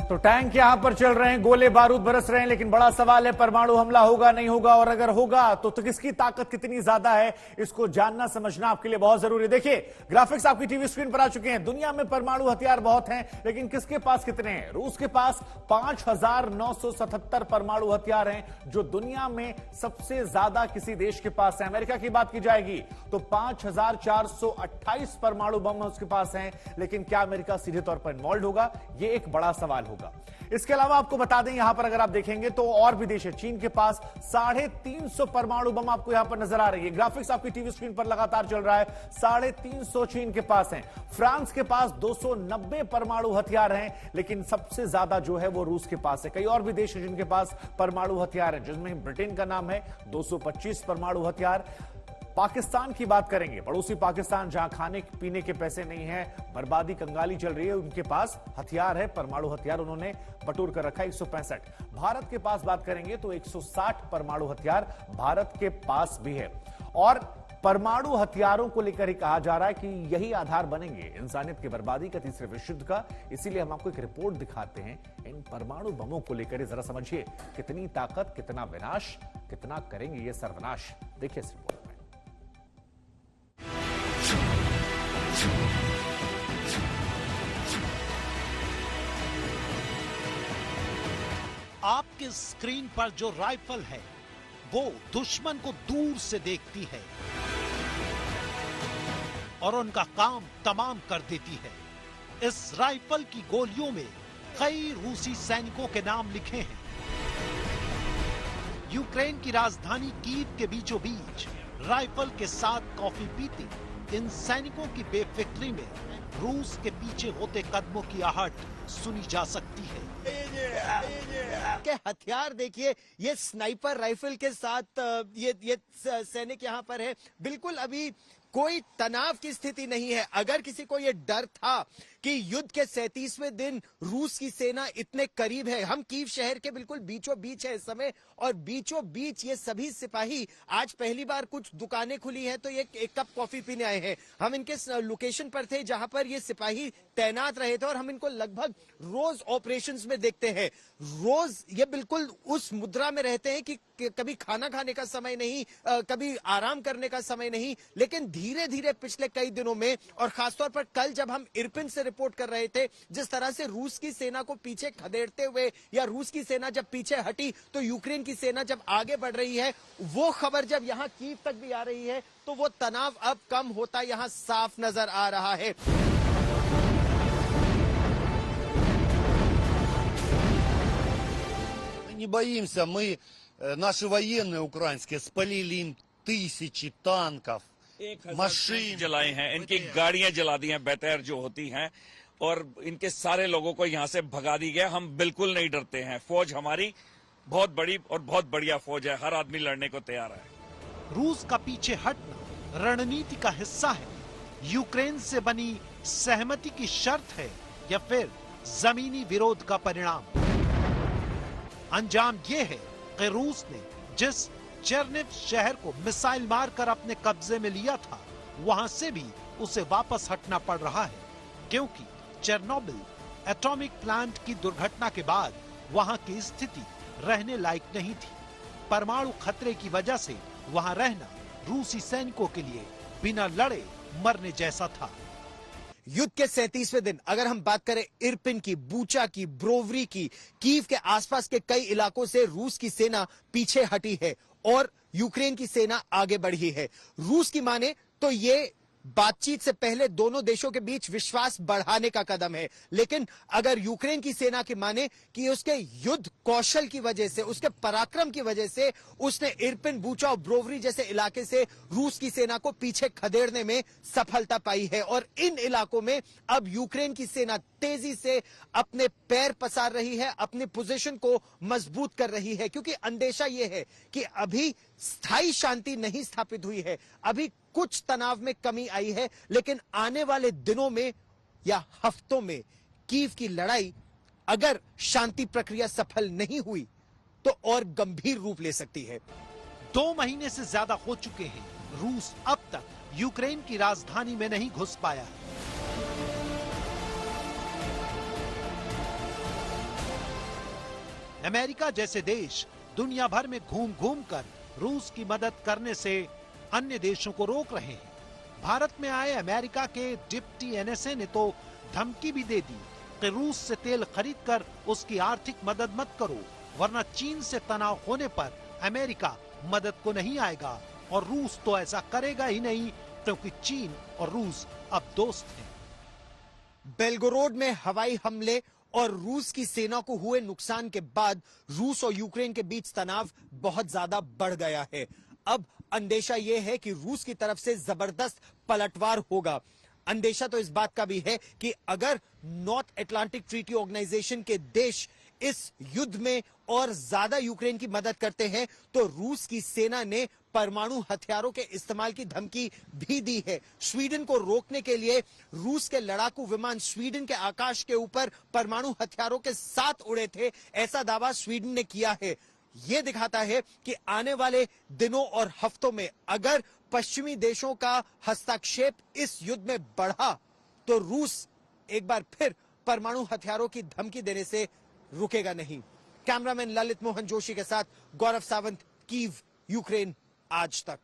तो टैंक यहां पर चल रहे हैं, गोले बारूद बरस रहे हैं, लेकिन बड़ा सवाल है परमाणु हमला होगा नहीं होगा, और अगर होगा तो किसकी ताकत कितनी ज्यादा है, इसको जानना समझना आपके लिए बहुत जरूरी है। देखिए ग्राफिक्स आपकी टीवी स्क्रीन पर आ चुके हैं। दुनिया में परमाणु हथियार बहुत हैं, लेकिन किसके पास कितने हैं? रूस के पास 5,977 परमाणु हथियार हैं, जो दुनिया में सबसे ज्यादा किसी देश के पास है। अमेरिका की बात की जाएगी तो 5,428 परमाणु बम उसके पास हैं, लेकिन क्या अमेरिका सीधे तौर पर इन्वॉल्व होगा, यह एक बड़ा सवाल होगा। इसके अलावा आपको बता दें, यहां पर अगर आप देखेंगे तो और भी देश है। चीन के पास 350 परमाणु बम आपको यहां पर नजर आ रही है। ग्राफिक्स आपकी टीवी स्क्रीन पर लगातार चल रहा है। 350 चीन के पास है। फ्रांस के पास 290 परमाणु हथियार हैं, लेकिन सबसे ज्यादा जो है वो रूस के पास है। कई और भी देश हैं जिनके पास परमाणु हथियार है, जिसमें ब्रिटेन का नाम है, 225 परमाणु हथियार। पाकिस्तान की बात करेंगे, पड़ोसी पाकिस्तान, जहां खाने पीने के पैसे नहीं हैं, बर्बादी कंगाली चल रही है, उनके पास हथियार है, परमाणु हथियार उन्होंने बटोर कर रखा है 165। भारत के पास बात करेंगे तो 160 परमाणु हथियार भारत के पास भी है। और परमाणु हथियारों को लेकर ही कहा जा रहा है कि यही आधार बनेंगे इंसानियत की बर्बादी का, तीसरे विश्व युद्ध का। इसीलिए हम आपको एक रिपोर्ट दिखाते हैं इन परमाणु बमों को लेकर। जरा समझिए कितनी ताकत, कितना विनाश, कितना करेंगे ये सर्वनाश। देखिए इस रिपोर्ट में। आपके स्क्रीन पर जो राइफल है वो दुश्मन को दूर से देखती है और उनका काम तमाम कर देती है। इस राइफल की गोलियों में कई रूसी सैनिकों के नाम लिखे हैं। यूक्रेन की राजधानी कीव के बीचों बीच राइफल के साथ कॉफी पीते इन सैनिकों की बेफिक्री में रूस के पीछे होते कदमों की आहट सुनी जा सकती है। के हथियार देखिए, ये स्नाइपर राइफल के साथ ये सैनिक यहाँ पर है। बिल्कुल अभी कोई तनाव की स्थिति नहीं है। अगर किसी को ये डर था कि युद्ध के 37वें दिन रूस की सेना इतने करीब है, हम कीव शहर के बिल्कुल बीचों बीच है इस समय, और बीचों बीच ये सभी सिपाही आज पहली बार, कुछ दुकानें खुली हैं तो ये एक कप कॉफी पीने आए हैं। हम इनके लोकेशन पर थे जहां पर ये सिपाही तैनात रहे थे, और हम इनको लगभग रोज ऑपरेशंस में देखते हैं। रोज ये बिल्कुल उस मुद्रा में रहते हैं कि कभी खाना खाने का समय नहीं, कभी आराम करने का समय नहीं। लेकिन धीरे धीरे पिछले कई दिनों में, और खासतौर पर कल जब हम इरपिन से रिपोर्ट कर रहे थे, जिस तरह से रूस की सेना को पीछे खदेड़ते हुए, या रूस की सेना जब पीछे हटी तो यूक्रेन की सेना जब आगे बढ़ रही है, वो खबर जब यहां कीव तक भी आ रही है, तो वो तनाव अब कम होता यहां साफ नजर आ रहा है। Не боимся, мы, наши военные украинские, спалили им тысячи танков, मशीन जलाए हैं, इनकी गाड़ियां जला दी हैं, बेतैर जो होती हैं, और इनके सारे लोगों को यहां से भगा दी गया। हम बिल्कुल नहीं डरते हैं। फौज हमारी बहुत बड़ी और बहुत बढ़िया फौज है, हर आदमी लड़ने को तैयार है। रूस का पीछे हटना रणनीति का हिस्सा है, यूक्रेन से बनी सहमति की शर्त है, या फिर जमीनी विरोध का परिणाम। अंजाम यह है कि रूस ने जिस चेरनिव शहर को मिसाइल मारकर अपने कब्जे में लिया था, वहां से भी उसे वापस हटना पड़ रहा है, क्योंकि चेरनोबिल एटॉमिक प्लांट की दुर्घटना के बाद वहां की स्थिति रहने लायक नहीं थी। परमाणु खतरे की वजह से वहां रहना रूसी सैनिकों के लिए बिना लड़े मरने जैसा था। युद्ध के 37वें दिन अगर हम बात करें इरपिन की, बूचा की, ब्रोवरी की, कीव के आसपास के कई इलाकों से रूस की सेना पीछे हटी है और यूक्रेन की सेना आगे बढ़ी है। रूस की माने तो ये बातचीत से पहले दोनों देशों के बीच विश्वास बढ़ाने का कदम है, लेकिन अगर यूक्रेन की सेना की माने कि उसके युद्ध कौशल की वजह से, उसके पराक्रम की वजह से उसने इरपिन, बूचा और ब्रोवरी जैसे इलाके से रूस की सेना को पीछे खदेड़ने में सफलता पाई है। और इन इलाकों में अब यूक्रेन की सेना तेजी से अपने पैर पसार रही है, अपनी पोजीशन को मजबूत कर रही है, क्योंकि अंदेशा यह है कि अभी स्थायी शांति नहीं स्थापित हुई है, अभी कुछ तनाव में कमी आई है, लेकिन आने वाले दिनों में या हफ्तों में कीव की लड़ाई अगर शांति प्रक्रिया सफल नहीं हुई तो और गंभीर रूप ले सकती है। 2 महीने से ज्यादा हो चुके हैं, रूस अब तक यूक्रेन की राजधानी में नहीं घुस पाया। अमेरिका जैसे देश दुनिया भर में घूम घूम कर रूस की मदद करने से अन्य देशों को रोक रहे हैं। भारत में आए अमेरिका के डिप्टी एनएसए ने तो धमकी भी दे दी कि रूस से तेल खरीदकर उसकी आर्थिक मदद मत करो, वरना चीन से तनाव होने पर अमेरिका मदद को नहीं आएगा। और रूस तो ऐसा करेगा ही नहीं, क्योंकि चीन और रूस अब दोस्त हैं। बेलगोरोड में हवाई हमले और रूस की सेना को हुए नुकसान के बाद रूस और यूक्रेन के बीच तनाव बहुत ज्यादा बढ़ गया है। अब अंदेशा यह है कि रूस की तरफ से जबरदस्त पलटवार होगा। अंदेशा तो इस बात का भी है कि अगर नॉर्थ अटलांटिक ट्रीटी ऑर्गेनाइजेशन के देश इस युद्ध में और ज्यादा यूक्रेन की मदद करते हैं तो रूस की सेना ने परमाणु हथियारों के इस्तेमाल की धमकी भी दी है। स्वीडन को रोकने के लिए रूस के लड़ाकू विमान स्वीडन के आकाश के ऊपर परमाणु हथियारों के साथ उड़े थे, ऐसा दावा स्वीडन ने किया है। यह दिखाता है कि आने वाले दिनों और हफ्तों में अगर पश्चिमी देशों का हस्तक्षेप इस युद्ध में बढ़ा तो रूस एक बार फिर परमाणु हथियारों की धमकी देने से रुकेगा नहीं। कैमरामैन ललित मोहन जोशी के साथ गौरव सावंत, कीव, यूक्रेन आज तक।